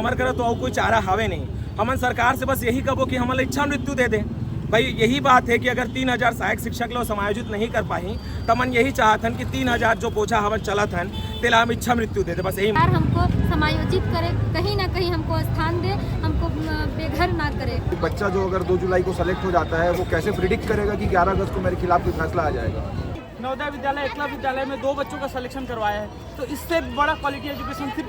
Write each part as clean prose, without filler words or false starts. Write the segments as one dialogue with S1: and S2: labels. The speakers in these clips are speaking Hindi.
S1: हमारे करे तो और कोई चारा हावे नहीं। हमन सरकार से बस यही कहो कि हमारे इच्छा मृत्यु दे दे। भाई यही बात है कि अगर 3000 सहायक शिक्षक लोग समायोजित नहीं कर पाई तो मन यही चाहतन कि 3000 जो बोझा हवन चलत हन तेला हम इच्छा मृत्यु दे दे। बस यही
S2: हमको समायोजित करे, कहीं ना कहीं हमको स्थान दे, हमको बेघर ना करे।
S3: बच्चा जो अगर 2 जुलाई को सेलेक्ट हो जाता है वो कैसे प्रिडिक्ट करेगा कि 11 अगस्त को मेरे खिलाफ कोई फैसला आ जाएगा।
S4: नवोदय विद्यालय एकलव्य विद्यालय में 2 बच्चों का सिलेक्शन करवाया है, तो इससे बड़ा क्वालिटी एजुकेशन सिर्फ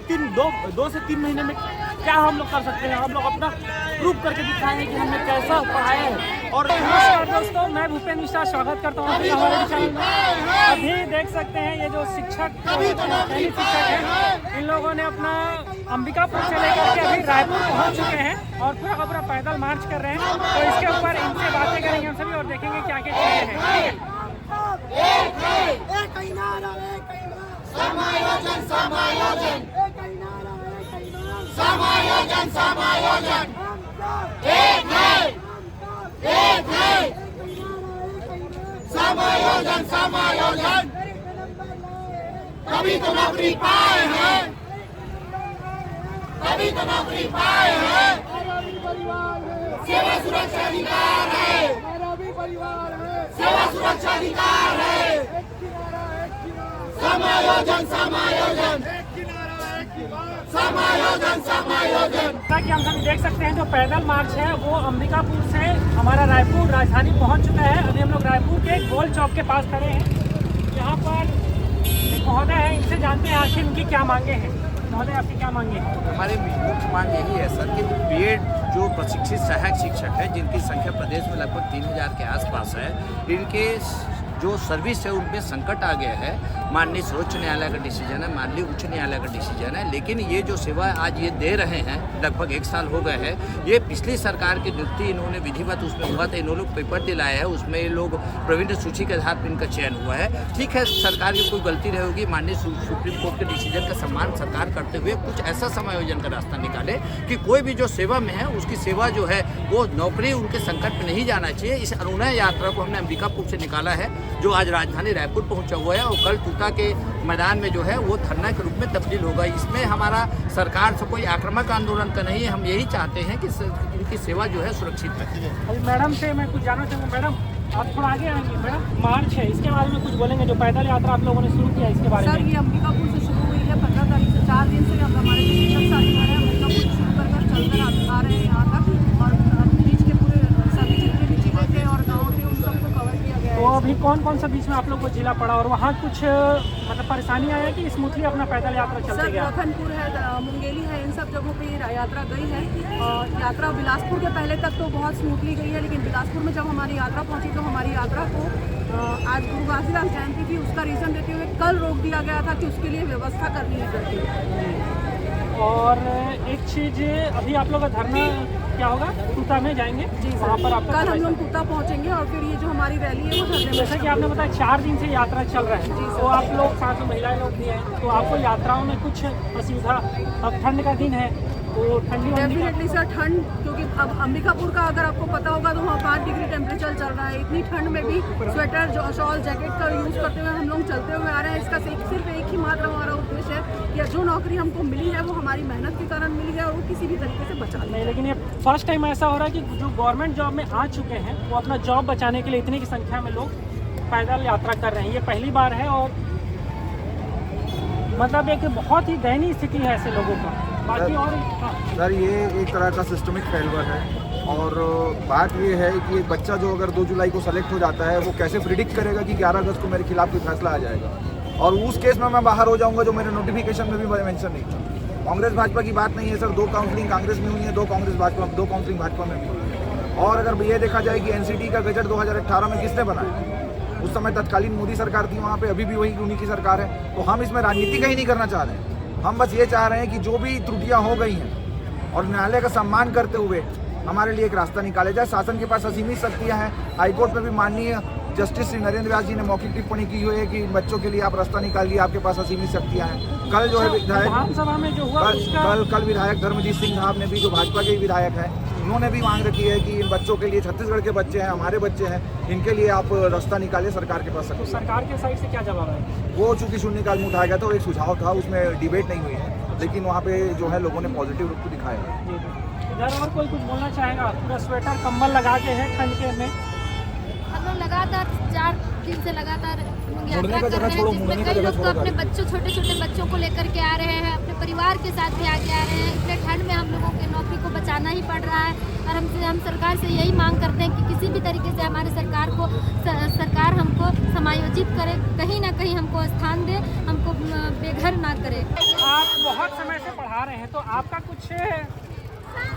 S4: 2 से 3 महीने में क्या हम लोग कर सकते हैं। हम लोग अपना प्रूव करके दिखाएं कि हमने कैसा पढ़ाया है। और नमस्कार दोस्तों, मैं भूपेंद्र मिश्रा स्वागत करता हूँ हमारे चैनल में। अभी देख सकते हैं ये जो शिक्षक हैं, इन लोगों ने अपना अंबिकापुर से लेकर के अभी रायपुर पहुँच चुके हैं और पूरा का पूरा पैदल मार्च कर रहे हैं। तो इसके ऊपर इनसे बातें करेंगे हम सभी और देखेंगे क्या क्या चीज़ें हैं।
S5: समायोजन समायोजन समायोजन समायोजन एक है समायोजन समायोजन तभी तो नौकरी पाए हैं, तभी तो नौकरी पाए हैं। सेवा सुरक्षा अधिकार है, सेवा सुरक्षा अधिकार है। समायोजन समायोजन समायोजन समायोजन।
S4: कि हम सभी देख सकते हैं जो पैदल मार्च है वो अंबिकापुर से हमारा रायपुर राजधानी पहुंच चुका है। अभी हम लोग रायपुर के गोल चौक के पास खड़े हैं। यहाँ पर एक महोदय है, इनसे जानते हैं आखिर उनकी क्या मांगे हैं। महोदय आपकी क्या मांगे हैं?
S6: हमारी मुख्य मांग यही है सर कि बीएड जो प्रशिक्षित सहायक शिक्षक है जिनकी संख्या प्रदेश में लगभग 3000 के आसपास है, इनके जो सर्विस है उनमें संकट आ गया है। माननीय सर्वोच्च न्यायालय का डिसीजन है, माननीय उच्च न्यायालय का डिसीजन है, लेकिन ये जो सेवा आज ये दे रहे हैं लगभग 1 साल हो गए हैं। ये पिछली सरकार की नियुक्ति इन्होंने विधिवत उसमें हुआ था, इन्होंने पेपर दिलाया है, उसमें ये लोग प्रवीण सूची के आधार पर इनका चयन हुआ है। ठीक है, सरकार की कोई गलती रही होगी, माननीय सुप्रीम कोर्ट के डिसीजन का सम्मान सरकार करते हुए कुछ ऐसा समायोजन का रास्ता निकाले कि कोई भी जो सेवा में है उसकी सेवा जो है वो नौकरी उनके संकट में नहीं जाना चाहिए। इस अरुणय यात्रा को हमने अंबिकापुर से निकाला है जो आज राजधानी रायपुर पहुंचा हुआ है और कल टूटा के मैदान में जो है वो धरना के रूप में तब्दील होगा। इसमें हमारा सरकार से कोई आक्रामक आंदोलन का नहीं है। हम यही चाहते हैं कि इनकी सेवा जो है सुरक्षित रहे।
S4: अभी मैडम से मैं कुछ जानना चाहूँगा। मैडम आप थोड़ा आगे आएंगे। मैडम मार्च है, इसके बारे में कुछ बोलेंगे? जो पैदल यात्रा आप लोगों ने शुरू किया इसके बारे में।
S7: सर ये अंबिकापुर से शुरू हुई है 15 तारीख से 4 दिन से हम हमारे शिक्षक साथी हैं अंबिकापुर से शुरू कर चलकर आ रहे हैं यहाँ तक और बीच के पूरे सभी जितने भी जिले थे और गाँव थे उन सबको कवर किया गया है।
S4: तो अभी कौन सा बीच में आप लोग को जिला पड़ा और वहाँ कुछ मतलब परेशानी आया कि स्मूथली अपना पैदल यात्रा चलते गया?
S7: सर लखनपुर है, मुंगेली है, इन सब जगहों पे यात्रा गई है। और यात्रा बिलासपुर के पहले तक तो बहुत स्मूथली गई है, लेकिन बिलासपुर में जब हमारी यात्रा पहुंची तो हमारी यात्रा को आज गुरु घासीदास जयंती थी, उसका रीज़न देते हुए कल रोक दिया गया था कि उसके लिए व्यवस्था करनी है करके।
S4: और एक चीज़ अभी आप लोग का धरना क्या होगा? टूटा में जाएंगे जी, वहाँ पर आप
S7: कल हम लोग टूटा पहुँचेंगे और फिर ये जो हमारी रैली है वो धरने में।
S4: जैसे कि आपने बताया 4 दिन से यात्रा चल रहा है जी, तो आप लोग साथ में महिलाएं लोग भी हैं, तो आपको यात्राओं में कुछ असुविधा? अब ठंड का दिन है तो ठंडी
S7: डेफिनेटली सर ठंड, क्योंकि अब अंबिकापुर का अगर आपको पता होगा तो वहाँ 5 डिग्री टेम्परेचर चल रहा है। इतनी ठंड में भी स्वेटर शॉल जैकेट का यूज़ करते हुए हम लोग चलते हुए आ रहे हैं। इसका सिर्फ एक ही मात्र हमारा उद्देश्य है कि जो नौकरी हमको मिली है वो हमारी मेहनत के कारण मिली है और वो किसी भी तरीके से बचा नहीं।
S4: लेकिन ये फर्स्ट टाइम ऐसा हो रहा है कि जो गवर्नमेंट जॉब में आ चुके हैं वो अपना जॉब बचाने के लिए इतनी की संख्या में लोग पैदल यात्रा कर रहे हैं। ये पहली बार है और मतलब एक बहुत ही दयनीय स्थिति है ऐसे लोगों का। बाकी और
S3: सर ये एक तरह का सिस्टमिक फेल्यूर है और बात ये है कि एक बच्चा जो अगर 2 जुलाई को सेलेक्ट हो जाता है वो कैसे प्रिडिक्ट करेगा कि 11 अगस्त को मेरे खिलाफ कोई फैसला आ जाएगा। और उस केस में मैं बाहर हो जाऊंगा जो मेरे नोटिफिकेशन में भी मेंशन नहीं था। कांग्रेस भाजपा की बात नहीं है सर, 2 काउंसलिंग कांग्रेस में हुई है, 2 काउंसलिंग भाजपा में भी हुई है। और अगर ये देखा जाए कि एनसीटी का गजट 2018 में किसने बनाया, उस समय तत्कालीन मोदी सरकार थी वहाँ पे, अभी भी वही उन्हीं की सरकार है। तो हम इसमें राजनीति कहीं नहीं करना चाह रहे हैं। हम बस ये चाह रहे हैं कि जो भी त्रुटियां हो गई हैं और न्यायालय का सम्मान करते हुए हमारे लिए एक रास्ता निकाले जाए। शासन के पास असीमित शक्तियां हैं। हाईकोर्ट में भी माननीय जस्टिस श्री नरेंद्र व्यास जी ने मौखिक टिप्पणी की हुई है कि बच्चों के लिए आप रास्ता निकालिए, आपके पास असीमित शक्तियां हैं। कल जो है कल विधायक धर्मजीत सिंह साहब ने भी, जो भाजपा के विधायक हैं, उन्होंने भी मांग रखी है कि इन बच्चों के लिए, छत्तीसगढ़ के बच्चे हैं, हमारे बच्चे हैं, इनके लिए आप रास्ता निकालिए सरकार के पास।
S4: सरकार के साइड से क्या जवाब है?
S3: वो चूंकि शून्यकाल में उठाया गया था और एक सुझाव था, उसमें डिबेट नहीं हुई है। लेकिन वहाँ पे जो है लोगों ने पॉजिटिव रूप दिखाया।
S4: जी जी। इधर और कोई कुछ बोलना चाहेगा? पूरा स्वेटर कम्बल लगा के है ठंड के में।
S2: हम लोग लगातार 4 दिन से लगातार यात्रा
S3: का
S2: कर
S3: जगह
S2: रहे
S3: छोड़ो,
S2: हैं, जिसमें
S3: मुड़ने का
S2: कई
S3: जगह
S2: लोग तो
S3: छोड़ो
S2: अपने
S3: गाड़ी।
S2: बच्चों छोटे बच्चों को लेकर के आ रहे हैं, अपने परिवार के साथ भी आके आ रहे हैं। इतने ठंड में हम लोगों के नौकरी को बचाना ही पड़ रहा है और हम सरकार से यही मांग करते हैं कि किसी भी तरीके से हमारे सरकार हमको समायोजित करे, कहीं ना कहीं हमको स्थान दे, हमको बेघर ना करे।
S4: आप बहुत समय से पढ़ा रहे हैं, तो आपका कुछ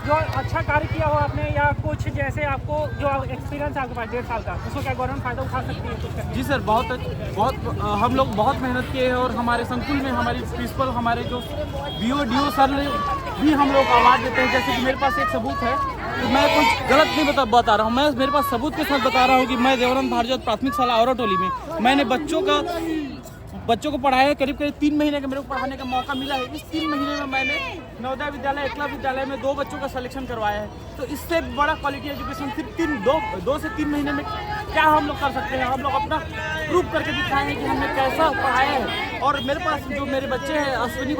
S4: जो अच्छा कार्य किया हो आपने, या कुछ जैसे आपको जो एक्सपीरियंस है आपके पास 1.5 साल का, उसको क्या गवर्नमेंट फ़ायदा उठा सकती है कुछ करके? जी सर, बहुत हम लोग बहुत मेहनत किए हैं और हमारे संकुल में हमारी प्रिंसिपल, हमारे जो BO सर ने भी हम लोग को अवार्ड देते हैं। जैसे कि मेरे पास एक सबूत है, तो मैं कुछ गलत नहीं बता रहा हूँ, मैं मेरे पास सबूत के साथ बता रहा हूँ कि मैं देवानंद भारद्वाज प्राथमिक शाला औरटोली में मैंने बच्चों को पढ़ाया है। करीब 3 महीने का मेरे को पढ़ाने का मौका मिला है। इस 3 महीने में मैंने नवोदय विद्यालय, एकलव्य विद्यालय में 2 बच्चों का सिलेक्शन करवाया है। तो इससे बड़ा क्वालिटी एजुकेशन सिर्फ 2 से 3 महीने में क्या हम लोग कर सकते हैं? हम लोग अपना प्रूव करके दिखाए हैं कि हमने कैसा पढ़ाया है। और मेरे पास जो मेरे बच्चे हैं, अश्विनी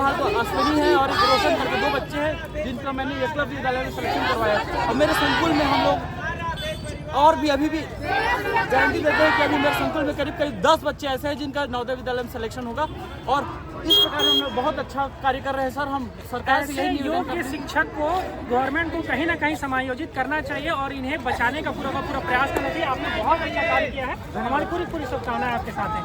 S4: है और एक रोशन करके 2 बच्चे हैं जिनका मैंने एकलव्य विद्यालय में सिलेक्शन करवाया है। और मेरे संकुल में हम लोग और भी अभी भी गारंटी देते हैं कि अभी मेरे संकुल में करीब 10 बच्चे ऐसे हैं जिनका नवोदय विद्यालय में सिलेक्शन होगा। और इस प्रकार हम लोग बहुत अच्छा कार्य कर रहे हैं सर। हम सरकार से यही योग्य शिक्षक को गवर्नमेंट को कहीं ना कहीं समायोजित करना चाहिए और इन्हें बचाने का पूरा प्रयास करना चाहिए। आपने बहुत अच्छा कार्य किया है, हमारी पूरी शुभकामनाएं आपके साथ हैं।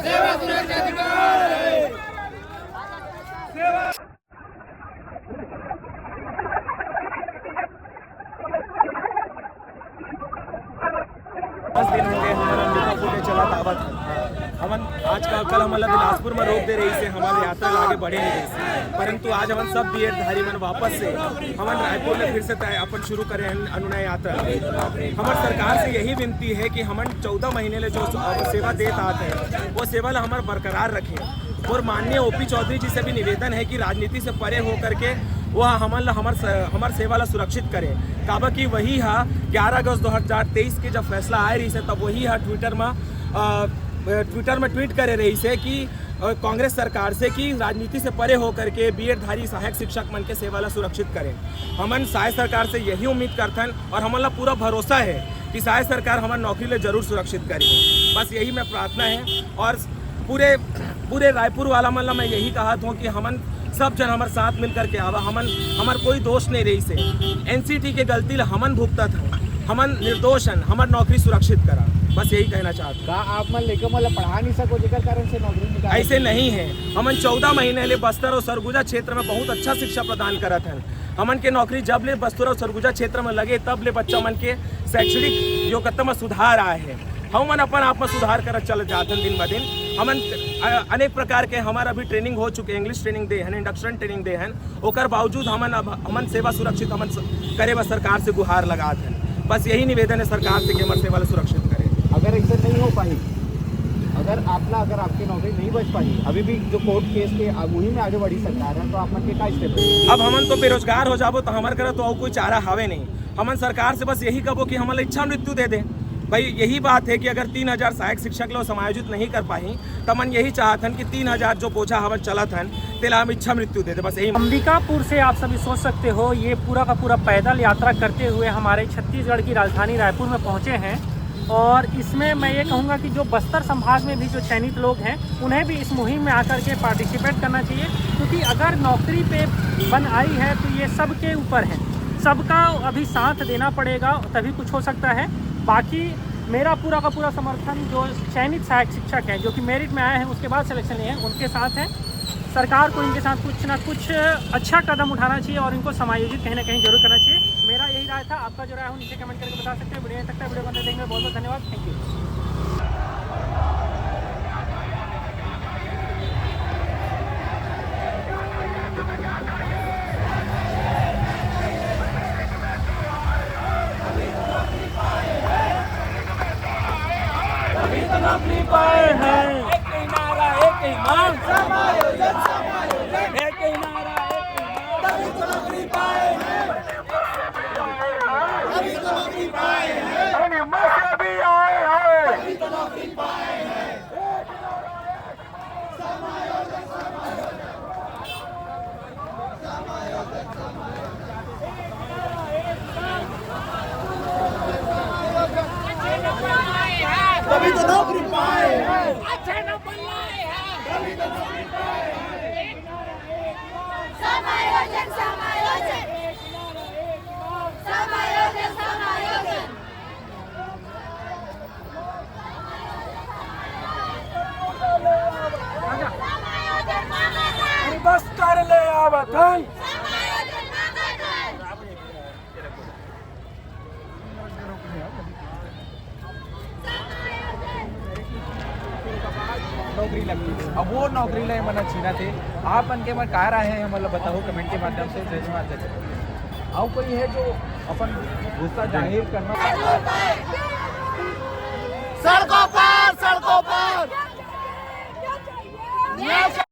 S5: सेवा सुरक्षा अधिकार है।
S1: 10 दिन हो गए हमारा मिर्जापुर में चला दावत हमन आज कल हम बिलासपुर में रोक दे रही से हमारे यात्रा आगे बढ़े नहीं रही, परंतु आज हम सब BEd धारी मन वापस से हमन रायपुर में फिर से अपन शुरू करें अनुनय यात्रा। हमार सरकार से यही विनती है कि हमन 14 महीने ले जो सेवा देते आते हैं वो सेवा ला हमार बरकरार रखें। और माननीय OP चौधरी जी से भी निवेदन है कि राजनीति से परे हो करके वह हमार सेवा ला सुरक्षित करें। काबा कि वही 11 अगस्त 2023 के जब फैसला आए रही से तब वही ट्विटर में ट्वीट करे रही से कि कांग्रेस सरकार से कि राजनीति से परे हो करके BEd धारी सहायक शिक्षक मन के सेवा ला सुरक्षित करें। हमन सहायक सरकार से यही उम्मीद करथन और हमन ला पूरा भरोसा है कि सहायक सरकार हमार नौकरी ले जरूर सुरक्षित करेगी। बस यही मैं प्रार्थना है और पूरे रायपुर वाला मन ला मैं यही कहा था कि हमन सब जन हमारे साथ मिल करके आवा। हमार कोई दोष नहीं रही से NCT के गलती ला हमन भुगता था, हमन निर्दोष हन, हमार नौकरी सुरक्षित करा। बस यही कहना चाहता
S8: का आप मन लेकर मतलब पढ़ा नहीं सको जेकर कारण से नौकरी निकाल
S1: ऐसे नहीं है। हमन 14 महीने ले बस्तर और सरगुजा क्षेत्र में बहुत अच्छा शिक्षा प्रदान करत हैं। हमन के नौकरी जब ले बस्तर और सरगुजा क्षेत्र में लगे तब ले बच्चा मन के शैक्षणिक योग्यता में सुधार आए हैं। हमन अपन आप में सुधार कर चल जाते हैं दिन ब दिन। हमन अनेक प्रकार के हमारा अभी ट्रेनिंग हो चुके, इंग्लिश ट्रेनिंग दे हैं, इंडक्शन ट्रेनिंग दे हैं। ओकर बावजूद हमन सेवा सुरक्षित हमन करे व सरकार से गुहार लगाते हैं। बस यही निवेदन है सरकार से कि हमारे सेवा सुरक्षित करे।
S8: अगर ऐसे नहीं हो पाई, अगर आपकी नौकरी नहीं बच पाई, अभी भी जो कोर्ट केस के वही में आगे बढ़ी सरकार है, तो आप मन के क्या स्टेप है?
S1: अब हमन तो बेरोजगार हो जाबो तो हमारे करे तो और कोई चारा हावे नहीं। हमन सरकार से बस यही कहो कि हमारे इच्छा मृत्यु दे दे। भाई यही बात है कि अगर 3000 सहायक शिक्षक लोग समायोजित नहीं कर पाई तो मन यही चाहतन कि 3000 जो बोझा हवन चलत हन तेला हम इच्छा मृत्यु दे दे। बस यही।
S4: अंबिकापुर से आप सभी सोच सकते हो ये पूरा का पूरा पैदल यात्रा करते हुए हमारे छत्तीसगढ़ की राजधानी रायपुर में पहुंचे हैं। और इसमें मैं ये कहूँगा कि जो बस्तर संभाग में भी जो चयनित लोग हैं उन्हें भी इस मुहिम में आकर के पार्टिसिपेट करना चाहिए, क्योंकि अगर नौकरी पे बन आई है तो ये सबके ऊपर है, सबका अभी साथ देना पड़ेगा तभी कुछ हो सकता है। बाकी मेरा पूरा का पूरा समर्थन जो चयनित सहायक शिक्षक हैं जो कि मेरिट में आए हैं उसके बाद सिलेक्शन लिए हैं उनके साथ है। सरकार को इनके साथ कुछ ना कुछ अच्छा कदम उठाना चाहिए और इनको समायोजित कहीं ना कहीं जरूर करना चाहिए। मेरा यही राय था। आपका जो राय हो नीचे कमेंट करके बता सकते हैं। वीडियो तक वीडियो को देखने में बहुत बहुत धन्यवाद। Thank you. नौकरी पाए हैं, एक ही नारा एक ही मांग, समायोजन समायोजन, एक ही नारा एक ही मांग,
S5: तभी तो नौकरी पाए हैं, तभी तो नौकरी पाए हैं,
S4: से भी आए हैं,
S5: तभी तो नौकरी पाए हैं। समायोजन समायोजन तभी तो नौकरी पाए हैं, तभी तो नौकरी पाए हैं।
S2: समायोजन समायोजन समायोजन समायोजन
S1: बस कर ले आवत है।
S8: नौकरी लगी, अब वो नौकरी ले मन छीना थे आप मन के मन कह रहे हैं, मतलब बताओ कमेंट के माध्यम से जज और कोई है जो अपन गुस्सा जाहिर करना।
S5: सड़कों पर न्याय